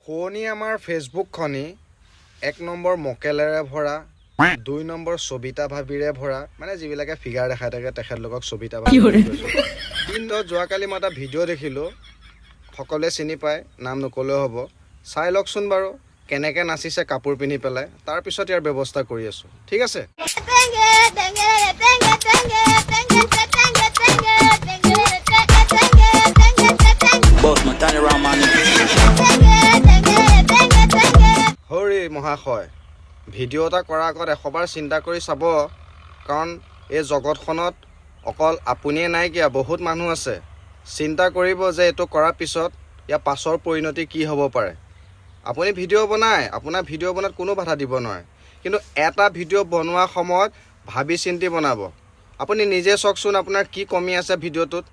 শুৱনি আমাৰ ফেচবুকখনি 1 নম্বৰ মকেলেৰে ভৰা 2 নম্বৰ সবিতা ভাবিৰে ভৰা মানে যিবিলাকে ফিগাৰ দেখাই থাকে তেখেতলোকক সবিতা ভাবি কিন্তু যোৱাকালি মই এটা ভিডিঅ' দেখিলোঁ সকলোৱে চিনি পায় নাম নকলেও হ'ব চাই লওকচোন বাৰু কেনেকৈ নাচিছে কাপোৰ পিন্ধি পেলাই তাৰ পিছত ইয়াৰ ব্যৱস্থা কৰি আছোঁ ঠিক আছে হৰি মহাশয় ভিডিঅ' এটা কৰাৰ আগত 100বাৰ চিন্তা কৰি চাব কাৰণ এই জগতখনত অকল আপুনিয়ে নাই কিয়া বহুত মানুহ আছে চিন্তা কৰিব যে এইটো কৰাৰ পিছত ইয়াৰ পাছৰ পৰিণতি কি হ'ব পাৰে আপুনি ভিডিঅ' বনায় আপোনাৰ ভিডিঅ' বনাত কোনো বাধা দিব নোৱাৰে কিন্তু এটা ভিডিঅ' বনোৱাৰ সময়ত ভাবি চিন্তি বনাব আপুনি নিজে চাওকচোন আপোনাৰ কি কমি আছে ভিডিঅ'টোত